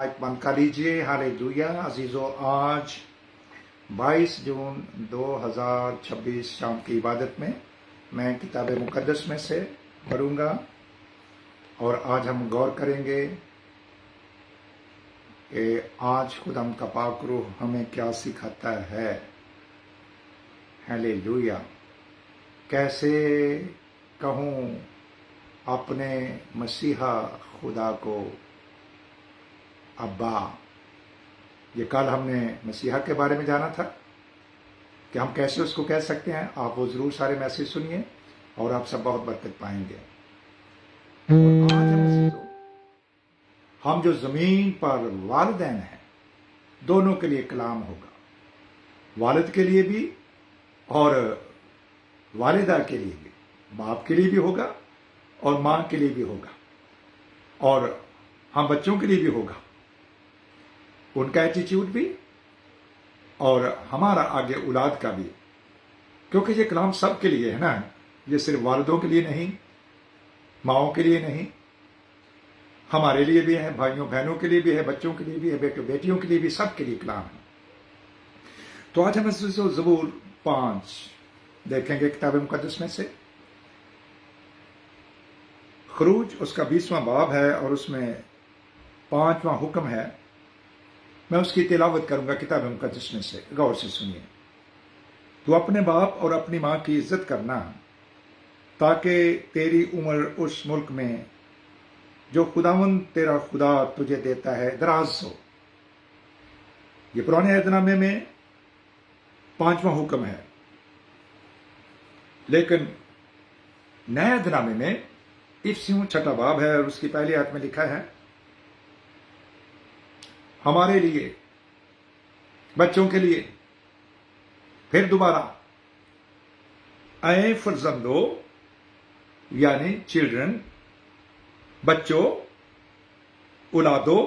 Mic बंद कर लीजिए। हालेलुया। अजीजों, आज 22 जून 2026 शाम की इबादत में मैं किताब मुकद्दस में से पढ़ूंगा और आज हम गौर करेंगे कि आज खुदाम का पाक रूह हमें क्या सिखाता है। हालेलुया। कैसे कहूँ अपने मसीहा खुदा को अब्बा। ये कल हमने मसीहा के बारे में जाना था कि हम कैसे उसको कह सकते हैं। आप वो जरूर सारे मैसेज सुनिए और आप सब बहुत बरकत पाएंगे। और आज हम जो जमीन पर वालिदैन हैं दोनों के लिए कलाम होगा, वालिद के लिए भी और वालिदा के लिए भी, बाप के लिए भी होगा और माँ के लिए भी होगा और हम बच्चों के लिए भी होगा, उनका एटीट्यूड भी और हमारा आगे औलाद का भी, क्योंकि ये कलाम सब के लिए है ना। ये सिर्फ वालिदों के लिए नहीं, माओं के लिए नहीं, हमारे लिए भी है, भाइयों बहनों के लिए भी है, बच्चों के लिए भी है, बेटों बेटियों के लिए भी, सब के लिए कलाम है। तो आज हम ज़बूर 5 देखेंगे किताब मुकद्दस में से। खरूज उसका 20वां बाब है और उसमें 5वां हुक्म है। मैं उसकी तिलावत करूंगा किताब मुकद्दस में से, गौर से सुनिए। तू अपने बाप और अपनी माँ की इज्जत करना ताकि तेरी उम्र उस मुल्क में जो खुदावंद तेरा खुदा तुझे देता है दराज हो। ये पुराने अहदनामे में 5वां हुक्म है, लेकिन नए अहदनामे में इफ्सियों 6वां बाब है और उसकी पहली आयत में लिखा है, हमारे लिए, बच्चों के लिए। फिर दोबारा, ऐ फर्जंदो यानी चिल्ड्रन, बच्चों, औलादो,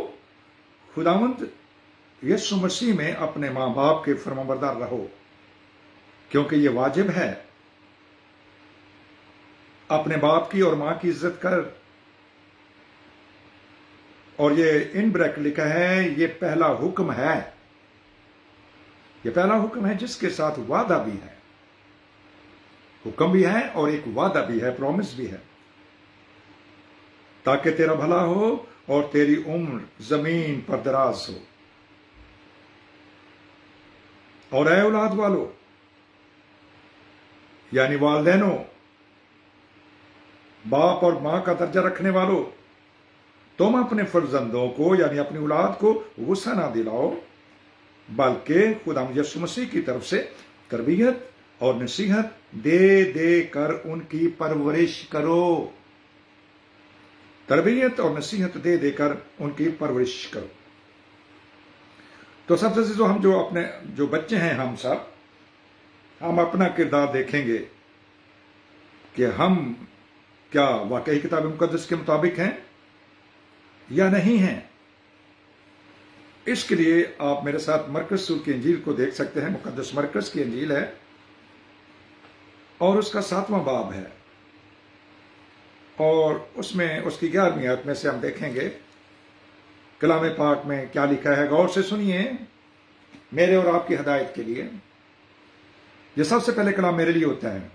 खुदावंद यीशु मसीह में अपने मां बाप के फरमाबरदार रहो, क्योंकि ये वाजिब है। अपने बाप की और मां की इज्जत कर। और ये इन ब्रैकेट लिखा है, ये पहला हुक्म है। ये पहला हुक्म है जिसके साथ वादा भी है। हुक्म भी है और एक वादा भी है, प्रॉमिस भी है, ताकि तेरा भला हो और तेरी उम्र जमीन पर दराज हो। और ऐ औलाद वालों यानी वालिदैनों, बाप और मां का दर्जा रखने वालों, तुम अपने फर्जंदों को यानी अपनी औलाद को गुस्सा ना दिलाओ, बल्कि खुदा यीशु मसीह की तरफ से तरबियत और नसीहत दे दे कर उनकी परवरिश करो। तरबियत और नसीहत दे देकर उनकी परवरिश करो। तो सबसे जो हम जो अपने जो बच्चे हैं, हम सब हम अपना किरदार देखेंगे कि हम क्या वाकई किताब मुकद्दस के मुताबिक हैं या नहीं है। इसके लिए आप मेरे साथ मरकस रसूल की इंजील को देख सकते हैं। मुकद्दस मरकस की इंजील है और उसका 7वां बाब है और उसमें उसकी 11वीं आयत में से हम देखेंगे कलाम पाक में क्या लिखा है। गौर से सुनिए मेरे और आपकी हिदायत के लिए। यह सबसे पहले कलाम मेरे लिए होता है।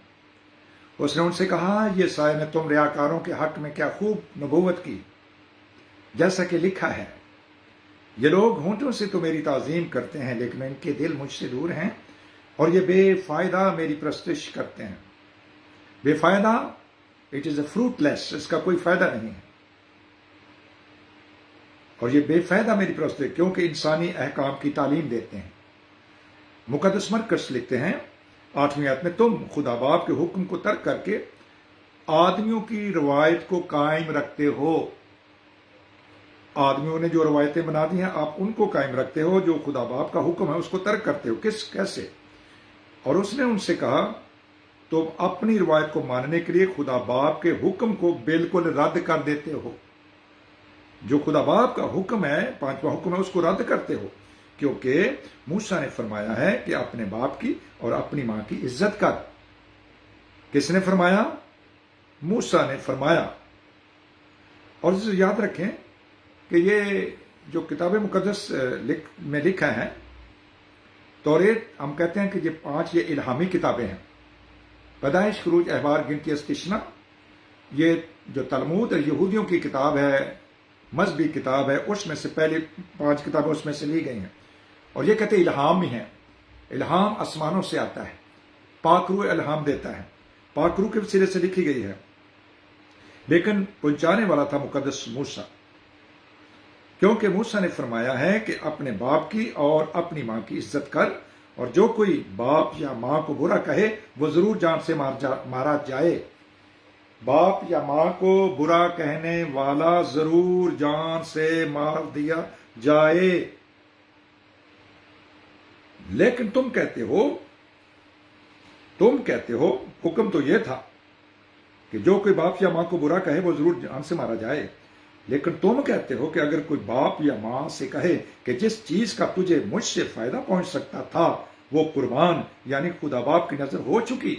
उसने उनसे कहा, ये साय ने तुम रियाकारों के हक में क्या खूब नबूवत की, जैसा कि लिखा है, ये लोग होंठों से तो मेरी ताजीम करते हैं लेकिन इनके दिल मुझसे दूर हैं और ये बेफायदा मेरी प्रस्तुश करते हैं। बेफायदा, इट इज अ फ्रूटलेस, इसका कोई फायदा नहीं है। और ये बेफायदा मेरी प्रस्तुश क्योंकि इंसानी अहकाम की तालीम देते हैं। मुकद्दस मरकस लिखते हैं 8वीं आयत में, तुम खुदा बाप के हुक्म को तर्क करके आदमियों की रवायत को कायम रखते हो। आदमियों ने जो रवायतें बना दी हैं आप उनको कायम रखते हो, जो खुदा बाप का हुक्म है उसको तर्क करते हो। कैसे? और उसने उनसे कहा, तुम अपनी रवायत को मानने के लिए खुदा बाप के हुक्म को बिल्कुल रद्द कर देते हो। जो खुदा बाप का हुक्म है, 5वां हुक्म है, उसको रद्द करते हो, क्योंकि मूसा ने फरमाया है कि अपने बाप की और अपनी मां की इज्जत कर। किसने फरमाया? मूसा ने फरमाया। और इसे याद रखें कि جو کتاب مقدس میں لکھا ہے توریت، ہم کہتے ہیں کہ یہ 5 یہ الہامی کتابیں ہیں۔ پیدائش، خروج، احبار، گنتی، استثنا، یہ جو تلمود اور یہودیوں کی کتاب ہے، مذہبی کتاب ہے، اس میں سے پہلی 5 کتابیں اس میں سے لی گئی ہیں، اور یہ کہتے ہیں الہام ہی ہیں۔ الہام آسمانوں سے آتا ہے، پاک روح الہام دیتا ہے، پاک روح کے وسیلے سے لکھی گئی ہے، لیکن پہنچانے والا تھا مقدس موسیٰ، کیونکہ موسیٰ نے فرمایا ہے کہ اپنے باپ کی اور اپنی ماں کی عزت کر، اور جو کوئی باپ یا ماں کو برا کہے وہ ضرور جان سے مارا جائے۔ باپ یا ماں کو برا کہنے والا ضرور جان سے مار دیا جائے۔ لیکن تم کہتے ہو حکم تو یہ تھا کہ جو کوئی باپ یا ماں کو برا کہے وہ ضرور جان سے مارا جائے، لیکن تم کہتے ہو کہ اگر کوئی باپ یا ماں سے کہے کہ جس چیز کا تجھے مجھ سے فائدہ پہنچ سکتا تھا وہ قربان یعنی خدا باپ کی نظر ہو چکی۔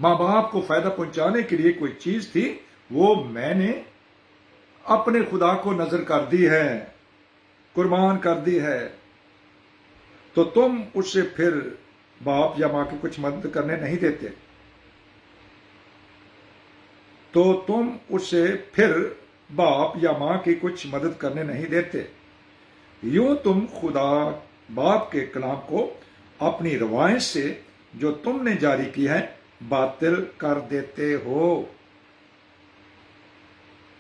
ماں باپ کو فائدہ پہنچانے کے لیے کوئی چیز تھی، وہ میں نے اپنے خدا کو نظر کر دی ہے، قربان کر دی ہے، تو تم اس سے پھر باپ یا ماں کی کچھ مدد کرنے نہیں دیتے، یوں تم خدا باپ کے کلام کو اپنی روایت سے جو تم نے جاری کی ہے باطل کر دیتے ہو،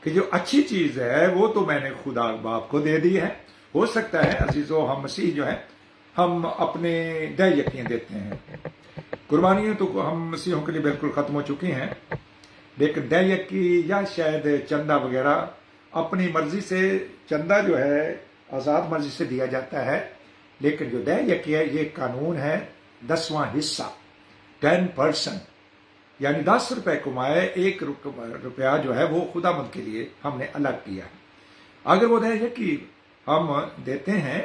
کہ جو اچھی چیز ہے وہ تو میں نے خدا باپ کو دے دی ہے۔ ہو سکتا ہے عزیزو ہم مسیح جو ہے ہم اپنے دہ یقین دیتے ہیں، قربانیاں تو ہم مسیحوں کے لیے بالکل ختم ہو چکی ہیں، لیکن دہ یقین یا شاید چندہ وغیرہ اپنی مرضی سے، چندہ جو ہے آزاد مرضی سے دیا جاتا ہے، لیکن جو دہ یقین ہے یہ قانون ہے 10واں حصہ 10%، یعنی 10 روپے کمائے 1 روپیہ جو ہے وہ خدا مند کے لیے ہم نے الگ کیا ہے۔ اگر وہ دہ یقین ہم دیتے ہیں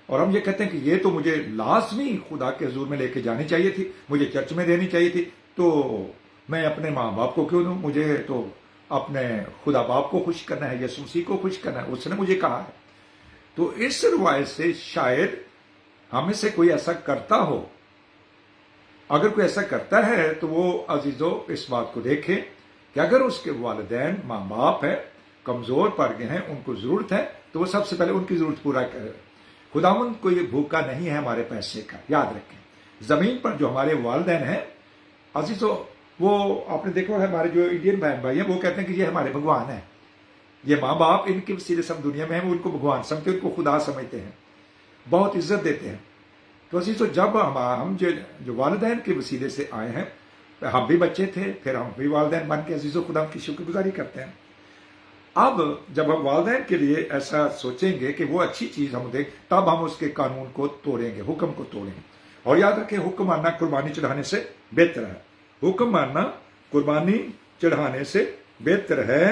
اور ہم یہ کہتے ہیں کہ یہ تو مجھے لازمی خدا کے حضور میں لے کے جانی چاہیے تھی، مجھے چرچ میں دینی چاہیے تھی، تو میں اپنے ماں باپ کو کیوں دوں؟ مجھے تو اپنے خدا باپ کو خوش کرنا ہے، یسوع مسیح کو خوش کرنا ہے، اس نے مجھے کہا ہے۔ تو اس روایت سے شاید ہم میں سے کوئی ایسا کرتا ہو، اگر کوئی ایسا کرتا ہے تو وہ عزیزو اس بات کو دیکھے کہ اگر اس کے والدین ماں باپ ہے، کمزور پڑ گئے ہیں، ان کو ضرورت ہے، تو وہ سب سے پہلے ان کی ضرورت پورا کرے۔ خداوند کوئی بھوکا نہیں ہے ہمارے پیسے کا، یاد رکھیں۔ زمین پر جو ہمارے والدین ہیں عزیزو، وہ آپ نے دیکھا ہے ہمارے جو انڈین بہن بھائی ہیں وہ کہتے ہیں کہ یہ ہمارے بھگوان ہیں، یہ ماں باپ ان کے وسیلے سے ہم دنیا میں ہیں، وہ ان کو بھگوان سمجھتے ہیں، ان کو خدا سمجھتے ہیں، بہت عزت دیتے ہیں۔ تو عزیزو جب ہم جو والدین کے وسیلے سے آئے ہیں، ہم بھی بچے تھے، پھر ہم بھی والدین بن کے عزیزو خدا کی شکر گزاری کرتے ہیں۔ اب جب ہم والدین کے لیے ایسا سوچیں گے کہ وہ اچھی چیز ہم دیں، تب ہم اس کے قانون کو توڑیں گے، حکم کو توڑیں گے۔ اور یاد رکھیں حکم ماننا قربانی چڑھانے سے بہتر ہے، حکم ماننا قربانی چڑھانے سے بہتر ہے۔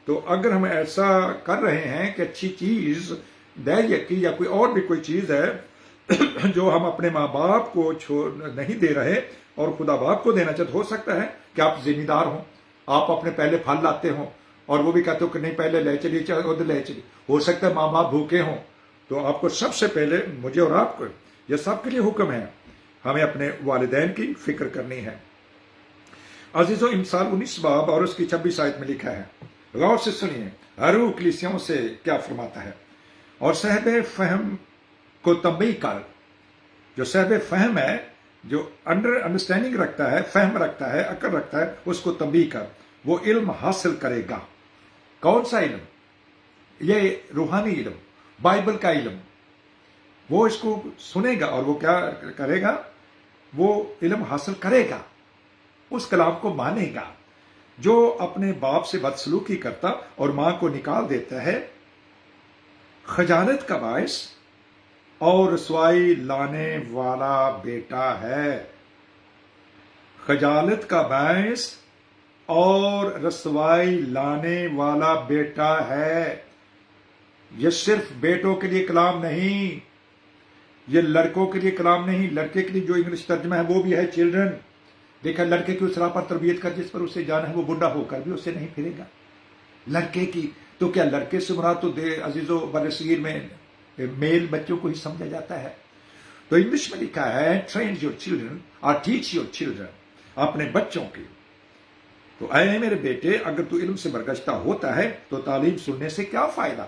تو اگر ہم ایسا کر رہے ہیں کہ اچھی چیز دہ یقین یا کوئی اور بھی کوئی چیز ہے جو ہم اپنے ماں باپ کو نہیں دے رہے اور خدا باپ کو دینا چاہتے، ہو سکتا ہے کہ آپ ذمہ دار ہوں، آپ اپنے پہلے پھل لاتے ہوں اور وہ بھی کہتے ہو کہ نہیں پہلے لے چلیے چاہے ادھر لے چلیے، ہو سکتا ہے ماں باپ بھوکے ہوں، تو آپ کو سب سے پہلے، مجھے اور آپ کو، یہ سب کے لیے حکم ہے، ہمیں اپنے والدین کی فکر کرنی ہے۔ عزیزو امثال 19 باب اور اس کی 26 آیت میں لکھا ہے، غور سے سنیے روح کلیسیوں سے کیا فرماتا ہے۔ اور صاحب فہم کو تنبیہ کر، جو صاحب فہم ہے، جو انڈرسٹینڈنگ رکھتا ہے، فہم رکھتا ہے، عقل رکھتا ہے، اس کو تنبیہ کر، وہ علم حاصل کرے گا۔ کون سا علم؟ یہ روحانی علم، بائبل کا علم۔ وہ اس کو سنے گا اور وہ کیا کرے گا؟ وہ علم حاصل کرے گا، اس کلام کو مانے گا۔ جو اپنے باپ سے بدسلوکی کرتا اور ماں کو نکال دیتا ہے، خجالت کا باعث اور رسوائی لانے والا بیٹا ہے۔ خجالت کا باعث اور رسوائی لانے والا بیٹا ہے۔ یہ صرف بیٹوں کے لیے کلام نہیں، یہ لڑکوں کے لیے کلام نہیں۔ لڑکے کے لیے جو انگلش ترجمہ ہے وہ بھی ہے چلڈرن۔ دیکھا، لڑکے کی اس راہ پر تربیت کر جس پر اسے جانا ہے، وہ بڈھا ہو کر بھی اسے نہیں پھرے گا۔ لڑکے کی तो क्या लड़के से मुराद तो अजीजों बरसीर में मेल बच्चों को ही समझा जाता है? तो इंग्लिश में लिखा है ट्रेन योर चिल्ड्रन और टीच योर चिल्ड्रन, अपने बच्चों की। तो ऐ मेरे बेटे, अगर तू इल्म से बरगश्ता होता है तो तालीम सुनने से क्या फायदा?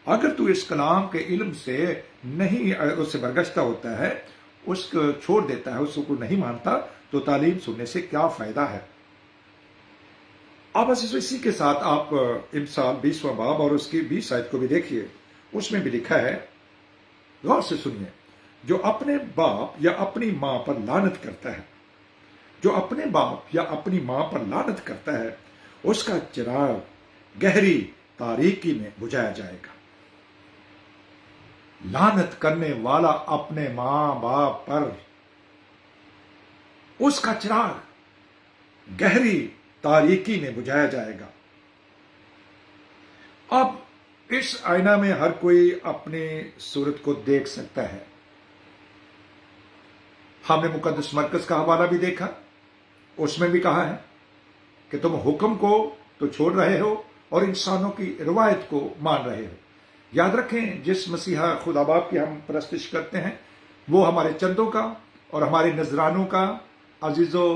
अगर तू इस कलाम के इल्म से नहीं उससे बरगश्ता होता है, उसको छोड़ देता है, उसको नहीं मानता, तो तालीम सुनने से क्या फायदा है? अब इसी के साथ आप इमसाल 20वां बाब और उसकी 20 आयत को भी देखिए। उसमें भी लिखा है, गौर से सुनिए, जो अपने बाप या अपनी मां पर लानत करता है, जो अपने बाप या अपनी मां पर लानत करता है, उसका चिराग गहरी तारीकी में बुझाया जाएगा। लानत करने वाला अपने मां बाप पर, उसका चिराग गहरी तारीकी में बुझाया जाएगा। अब इस आईना में हर कोई अपनी सूरत को देख सकता है। हमने मुकद्दस मरकज का हवाला भी देखा, उसमें भी कहा है कि तुम हुक्म को तो छोड़ रहे हो और इंसानों की रिवायत को मान रहे हो। याद रखें, जिस मसीहा खुदा बाप की हम परस्तिश करते हैं, वो हमारे चंदों का और हमारे नजरानों का अजीजों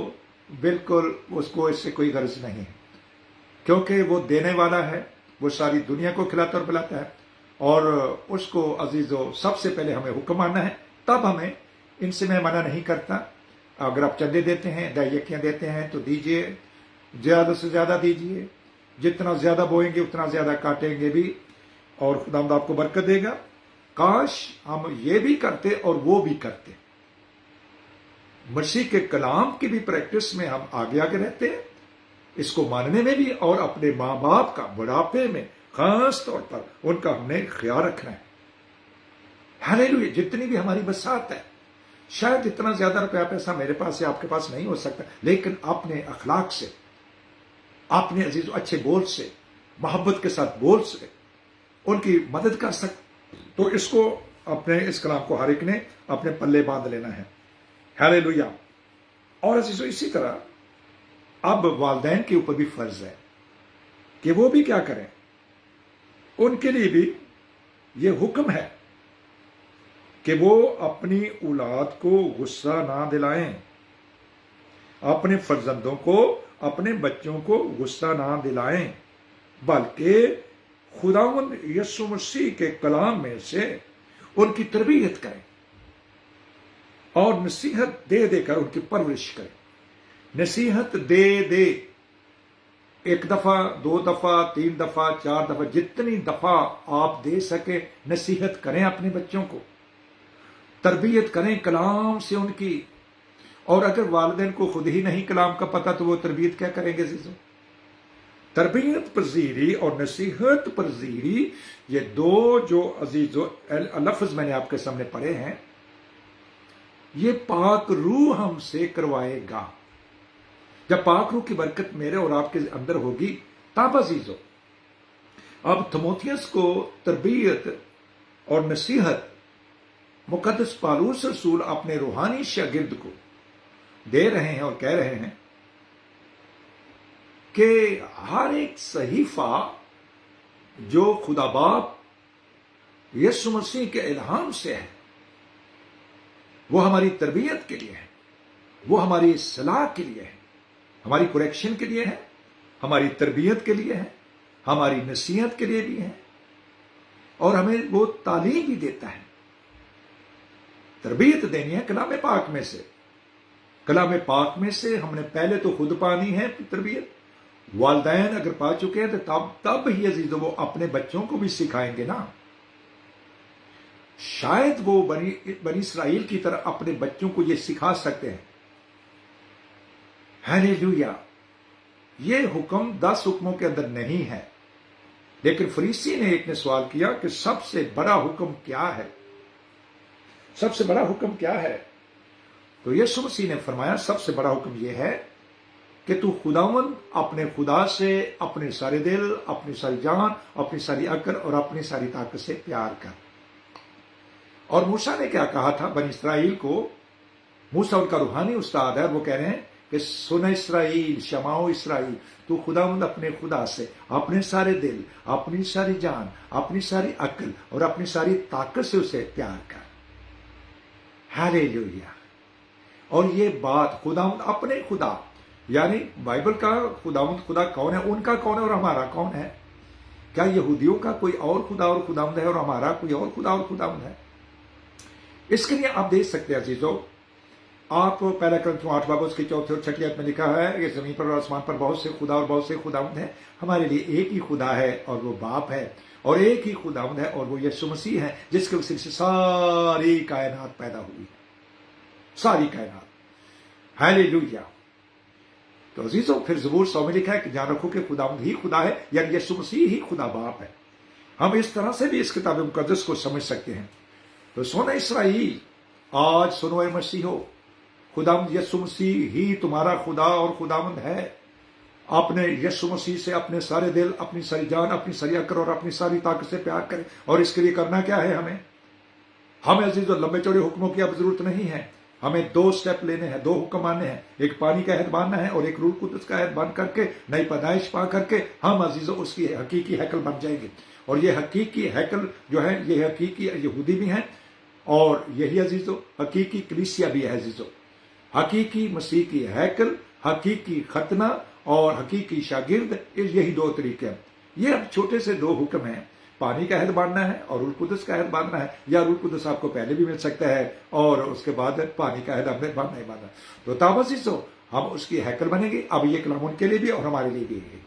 बिल्कुल उसको इससे कोई गर्ज नहीं है, क्योंकि वो देने वाला है, वो सारी दुनिया को खिलाता और पिलाता है, और उसको अजीजों सबसे पहले हमें हुक्म मानना है, तब हमें इनसे मैं मना नहीं करता। अगर आप चंदे देते हैं, दायकियां देते हैं तो दीजिए, ज्यादा से ज्यादा दीजिए, जितना ज्यादा बोएंगे उतना ज्यादा काटेंगे भी, और खुदावंद आपको बरकत देगा। काश हम ये भी करते और वो भी करते, मसीह के कलाम की भी प्रैक्टिस में हम आगे आगे रहते हैं, इसको मानने में भी, और अपने माँ बाप का बुढ़ापे में खास तौर पर उनका हमने ख्याल रखना है। हालेलुया। जितनी भी हमारी बसात है, शायद इतना ज्यादा रुपया पैसा मेरे पास या आपके पास नहीं हो सकता, लेकिन अपने अखलाक से, अपने अजीज अच्छे बोल से, मोहब्बत के साथ बोल से उनकी मदद कर सकते, तो इसको अपने इस कलाम को हर एक ने अपने पल्ले बांध लेना है। हालेलुया। और अजीजों इसी तरह अब वालिदैन के ऊपर भी फर्ज है कि वो भी क्या करें। उनके लिए भी ये हुक्म है कि वो अपनी औलाद को गुस्सा ना दिलाएं, अपने फर्जंदों को, अपने बच्चों को गुस्सा ना दिलाएं, बल्कि खुदावंद यीशु मसीह के कलाम में से उनकी तरबियत करें और नसीहत दे देकर उनकी परवरिश करें। नसीहत दे दे, एक दफा, 2 दफा, 3 दफा, 4 दफा, जितनी दफा आप दे सके नसीहत करें अपने बच्चों को, तरबियत करें कलाम से उनकी। और अगर वालिदैन को खुद ही नहीं कलाम का पता तो वो तरबियत क्या करेंगे अजीजों? तरबियत पजीरी और नसीहत पजीरी, ये दो जो अजीजों लफ्ज मैंने आपके सामने पढ़े हैं, ये पाक रूह हमसे करवाएगा। जब पाक रूह की बरकत मेरे और आपके अंदर होगी तब अजीजों। अब थिमोथियस को तरबियत और नसीहत मुकद्दस पौलुस रसूल अपने रूहानी शागिर्द को दे रहे हैं और कह रहे हैं कि हर एक सहीफा जो खुदा बाप यीशु मसीह के इल्हाम से है, वो हमारी तरबियत के लिए है, वो हमारी सलाह के लिए है, हमारी करेक्शन के लिए है, हमारी तरबियत के लिए है, हमारी नसीहत के लिए भी है, और हमें वो तालीम भी देता है। तरबियत देनी है कलाम पाक में से। कलाम पाक में से हमने पहले तो खुद पानी है तरबियत, वालिदैन अगर पा चुके हैं तो तब ही अजीजों वो अपने बच्चों को भी सिखाएंगे ना। शायद वो बनी इसराइल की तरह अपने बच्चों को ये सिखा सकते हैं। हालेलुया। ये हुक्म 10 हुक्मों के अंदर नहीं है, लेकिन फरीसी ने एक ने सवाल किया कि सबसे बड़ा हुक्म क्या है? सबसे बड़ा हुक्म क्या है? तो यीशु मसीह ने फरमाया सबसे बड़ा हुक्म यह है कि तू खुदावंद अपने खुदा से अपने सारे दिल, अपनी सारी जान, अपनी सारी अक्ल और अपनी सारी ताकत से प्यार कर। और मूसा ने क्या कहा था बनी इसराइल को? मूसा उनका रूहानी उस्ताद है, वो कह रहे हैं کہ सुन इसराइल, शमाओ इसराइल, तू खुदावंद अपने खुदा से अपने सारे दिल, अपनी सारी जान, अपनी सारी अक्ल और अपनी सारी ताकत से उसे प्यार कर। हालेलुया। और ये बात खुदावंद अपने खुदा, यानी बाइबल का खुदावंद खुदा कौन है, उनका कौन है और हमारा कौन है? क्या यहूदियों का कोई और खुदा और खुदावंद है और हमारा कोई और खुदा और खुदावंद है? इसके लिए आप देख सकते हैं अजीजों, आप पहला क्रंथियों 8 बाब उसके 4 और 6 आयत में लिखा है, ये जमीन पर और आसमान पर बहुत से खुदा और बहुत से खुदावंद है, हमारे लिए एक ही खुदा है और वो बाप है, और एक ही खुदावंद है और वो यीशु मसीह है, जिसके वसीले से सारी कायनात पैदा हुई है, सारी कायनात। हालेलुया। तो अजीजों, फिर ज़बूर 100 में लिखा है कि जान रखो कि खुदावंद ही खुदा है, यानी यीशु मसीह ही खुदा बाप है। हम इस तरह से भी इस किताब मुकद्दस को समझ सकते हैं। तो सुनो इसराइल, आज सुनो ए मसीहो, खुदावंद यीशु मसीह ही तुम्हारा खुदा और खुदावंद है। अपने यीशु मसीह से अपने सारे दिल, अपनी सारी जान, अपनी सारी अक्ल और अपनी सारी ताकत से प्यार करें। और इसके लिए करना क्या है? हमें अजीजों लंबे चौड़े हुक्मों की अब जरूरत नहीं है। हमें 2 स्टेप लेने हैं, 2 हुक्म मानने हैं। एक पानी का अहद बांधना है और एक रूह कुदस का अहद बांध करके, नई पैदाइश पा करके हम अजीजों उसकी हकीकी हैकल बन जाएंगे। और ये हकीकी हैकल जो है, ये हकीकी यहूदी भी हैं और यही अजीजों हकीकी कलीसिया भी है। अजीजों, हकीकी मसीह की हैकल, हकीकी खतना और हकीकी शागिर्द, यही 2 तरीके हैं। ये अब छोटे से 2 हुक्म हैं, पानी का अहद बांधना है और रूह कुदस का अहद बांधना है, या रूह कुदस आपको पहले भी मिल सकता है और उसके बाद पानी का अहद हमने बांधना ही बांधना। तो ताबसीसो हम उसकी हैकल बनेंगे। अब ये कलाम उनके लिए भी और हमारे लिए भी है,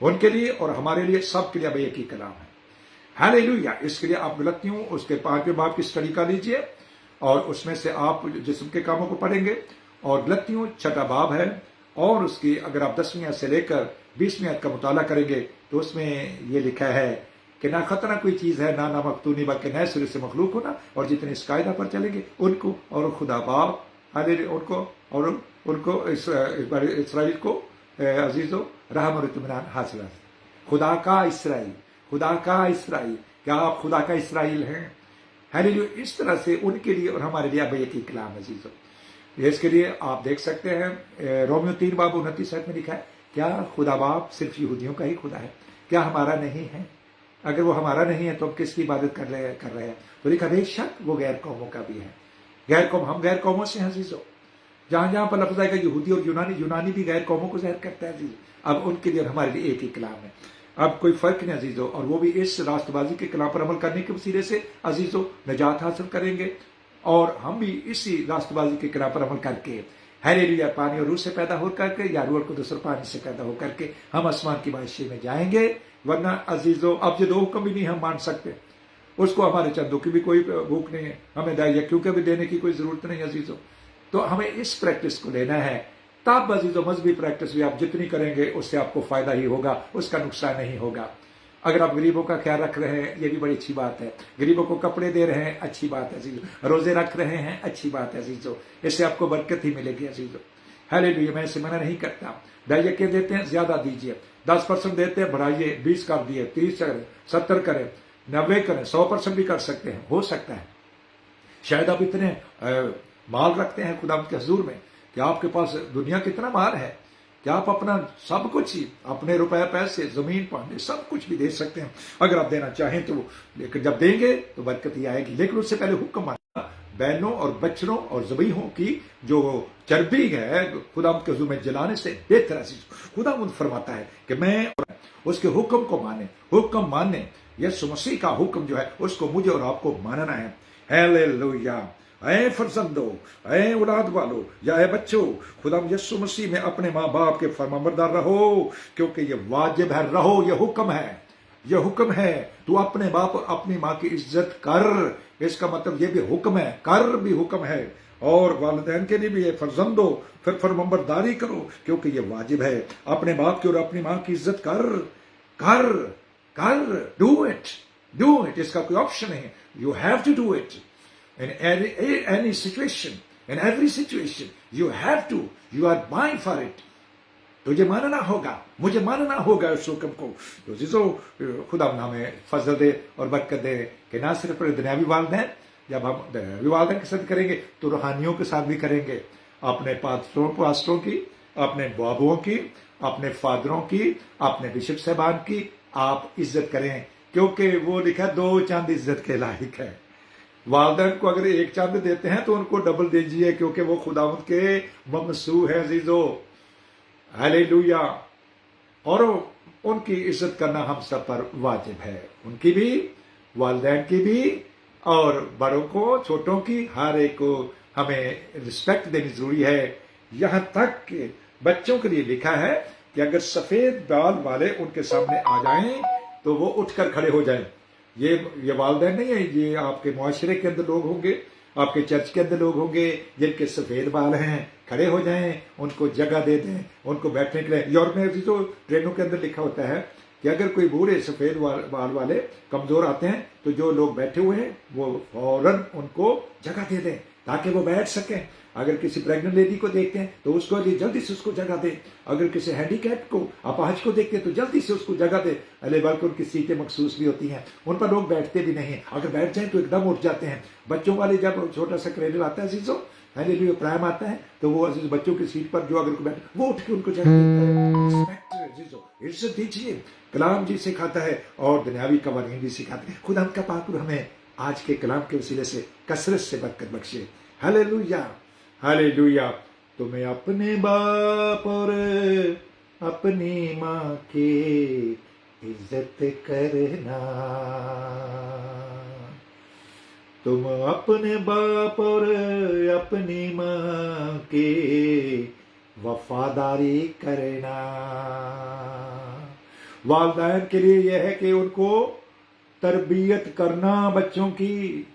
उनके लिए और हमारे लिए, सब के लिए अब एक ही कलाम है। हालेलुया। इसके लिए आप गलतियों उसके 5वें बाब की स्टडी कर लीजिए और उसमें से आप जिस्म के कामों को पढ़ेंगे। और गलतियों 6 बाब है और उसकी अगर आप 10वीं आयत से लेकर 20वीं आयत का मुताला करेंगे तो उसमें ये लिखा है कि ना खतरा कोई चीज है, ना मखतूनी, बल्कि नए सिरे से मखलूक होना। और जितने इस कायदा पर चलेंगे उनको और खुदा बाप, उनको और उनको इसराइल को अजीजों रहम और इत्मीनान हासिल है। खुदा का इसराइल, खुदा का इसराइल, क्या आप खुदा का इसराइल हैं? हालेलुया। इस तरह से उनके लिए और हमारे लिए अब एक ही कलाम है अजीजों। इसके लिए आप देख सकते हैं रोमियो 3 बाब 29 आयत में लिखा है, क्या खुदा बाप सिर्फ यहूदियों का ही खुदा है? क्या हमारा नहीं है? अगर वो हमारा नहीं है तो हम किसकी इबादत कर रहे हैं? तो लिखा बेशक वो गैर कौमों का भी है। गैर कौम, हम गैर कौमों से हैं अजीजों। जहां जहां पर लफ्ज आएगा यहूदी और यूनानी, यूनानी भी गैर कौमों को ज़ाहिर करता है अजीजों। अब उनके लिए हमारे लिए एक ही कलाम है, अब कोई फर्क नहीं अजीजों। और वो भी इस रास्तबाजी के कलाम पर अमल करने के वसीले से अजीजों निजात हासिल करेंगे। और हम भी इसी रास्तबाजी के कलाम पर अमल करके, हालेलुया, पानी और रूह से पैदा हो करके, या रूह को दूसरे पानी से पैदा हो करके हम आसमान की बादशाही में जाएंगे। वरना अजीजों अब ये 2 हुक्म भी नहीं हम मान सकते, उसको हमारे चंदों की भी कोई भूख नहीं है, हमें दाइया क्योंकि भी देने की कोई जरूरत नहीं अजीजों। तो हमें इस प्रैक्टिस को लेना है। तब अजीजों मजहबी प्रैक्टिस भी आप जितनी करेंगे उससे आपको फायदा ही होगा, उसका नुकसान नहीं होगा। अगर आप गरीबों का ख्याल रख रहे हैं, ये भी बड़ी अच्छी बात है। गरीबों को कपड़े दे रहे हैं, अच्छी बात है अजीजों। रोजे रख रहे हैं, अच्छी बात है अजीजों। इससे आपको बरकत ही मिलेगी अजीजों। हालेलुया। मैं इसे मना नहीं करता। दाइया के देते हैं, ज्यादा दीजिए। 10% देते हैं, बढ़ाइए, 20 कर दिए, 30 करें, 70 करें, 90 करें, 100% भी कर सकते हैं, हो सकता है। शायद आप इतने माल रखते हैं खुदा के हुजूर में कि आपके पास दुनिया कितना माल है कि आप अपना सब कुछ ही, अपने रुपए, पैसे, जमीन, पानी, सब कुछ भी दे सकते हैं अगर आप देना चाहें तो। लेकिन जब देंगे तो बरकत ही आएगी। लेकिन उससे पहले हुक्म माना, बैलों और बछड़ों और ज़बीहों की जो चर्बी है खुदा के हुजूर में जलाने से बेहतर है। खुदा फरमाता है कि मैं उसके हुक्म को माने, हुक्म माने, यीशु मसीह का हुक्म जो है उसको मुझे और आपको मानना है। हालेलुया। ऐ फरजंदो, ऐ औलाद वालो, या ऐ बच्चों, खुदा यीशु मसीह में अपने माँ बाप के फरमाबरदार रहो, क्योंकि ये वाजिब है। रहो, ये हुक्म है, ये हुक्म है। तू अपने बाप और अपनी माँ की इज्जत कर, इसका मतलब ये भी हुक्म है, कर भी हुक्म है। और वालिदैन के लिए भी ये फरजंदो, फिर फरमाबरदारी करो, क्योंकि ये वाजिब है। अपने बाप की और अपनी माँ की इज्जत कर, कर, कर, डू इट, इसका कोई ऑप्शन नहीं है। You have to do it in any situation, in every situation, you have to, you are bound for it. तुझे मानना होगा, मुझे मानना होगा उस हुक्म को। तो जिसो खुदा हमें फजल दे और बरकत दे कि ना सिर्फ दुनियावी वालिदैन, जब हम दुनियावी वालिदैन के साथ करेंगे तो रूहानियों के साथ भी करेंगे। अपने पास्टरों की, अपने बाबुओं की, अपने फादरों की, अपने बिशप साहबान की आप इज्जत करें, क्योंकि वो लिखा 2 चांद इज्जत के लायक है। वालदैन को अगर 1 चांद देते हैं तो उनको डबल दीजिए, क्योंकि वो खुदावंद के ममसू है अजीजो। हालेलुया। और उनकी इज्जत करना हम सब पर वाजिब है, उनकी भी, वालदैन की भी, और बड़ों को, छोटों की, हर एक को हमें रिस्पेक्ट देनी जरूरी है। यहां तक कि बच्चों के लिए लिखा है कि अगर सफेद बाल वाले उनके सामने आ जाएं तो वो उठकर खड़े हो जाएं। ये वालदैन नहीं है, ये आपके मुआशरे के अंदर लोग होंगे, आपके चर्च के अंदर लोग होंगे जिनके सफेद बाल हैं, खड़े हो जाएं, उनको जगह दे दें, उनको बैठने के लिए। यूरोप में जो ट्रेनों के अंदर लिखा होता है कि अगर कोई बूढ़े सफेद बाल वाले कमजोर आते हैं तो जो लोग बैठे हुए हैं वो फौरन उनको जगह दे दें ताकि वो बैठ सकें। अगर किसी प्रेग्नेंट लेडी को देखते हैं तो उसको जल्दी से उसको जगह दें। अगर किसी हैंडीकैप को, अपाहज को देखते हैं तो जल्दी से उसको जगह दें। अरे बल्कि उनकी सीटें मखसूस भी होती हैं, उन पर लोग बैठते भी नहीं, अगर बैठ जाएं तो एकदम उठ जाते हैं। बच्चों वाले जब छोटा सा क्रेडल आता है अजीजों, हालेलुया, प्राइम आता है, तो वो बच्चों की सीट पर जो अगर को बैठे वो उठ के उनको जगह देता है। इज्जत दीजिए, कलाम जी सिखाता है और दुनियावी कवानीन भी सिखाते हैं। खुदा का पाक हमें आज के कलाम के वसीले से कसरत से बरकत बख्शे। Hallelujah, hallelujah. तुम्हें अपने बाप और अपनी माँ की इज्जत करना, तुम अपने बाप और अपनी माँ की वफादारी करना। वालिदैन के लिए यह है कि उनको तरबियत करना, बच्चों की,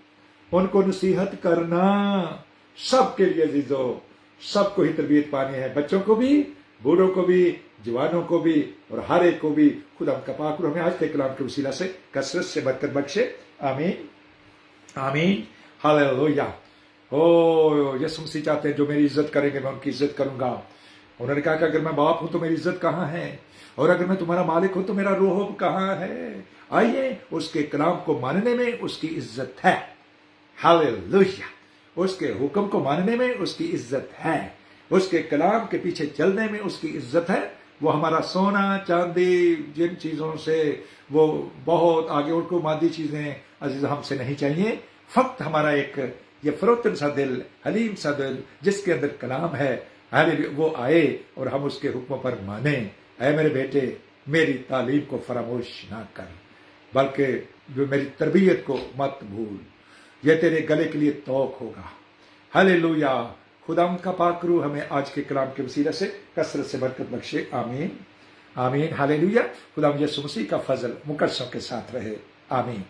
उनको नसीहत करना, सबके लिए अजीजों, सबको ही तरबियत पानी है, बच्चों को भी, बूढ़ों को भी, जवानों को भी, और हर एक को भी। खुदा का पाक हमें आज के कलाम के वसीला से कसरत से बरकत बख्शे। आमीन, आमीन, हालेलुया। ओ यीशु मसीह चाहते हैं जो मेरी इज्जत करेंगे मैं उनकी इज्जत करूंगा। उन्होंने कहा कि अगर मैं बाप हूं तो मेरी इज्जत कहाँ है, और अगर मैं तुम्हारा मालिक हूं तो मेरा रोहब कहाँ है। आइए, उसके कलाम को मानने में उसकी इज्जत है। हालेलुया। उसके हुक्म को मानने में उसकी इज्जत है, उसके कलाम के पीछे चलने में उसकी इज्जत है। वो हमारा सोना चांदी जिन चीजों से वो बहुत आगे, उनको मादी चीजें अजीज हमसे नहीं चाहिए। फक्त हमारा एक ये फरोतन सा दिल, हलीम सा दिल जिसके अंदर कलाम है, वो आए और हम उसके हुक्मों पर माने। ऐ मेरे बेटे, मेरी तालीम को फरामोश ना कर, बल्कि जो मेरी तरबियत को मत भूल, ये तेरे गले के लिए तोक होगा। हालेलुया। खुदा का पाक रूह हमें आज के कलाम के वसीले से कसरत से बरकत बख्शे। आमीन, आमीन, हालेलुया। खुदा यीशु मसीह का फजल मुकद्दसों के साथ रहे। आमीन।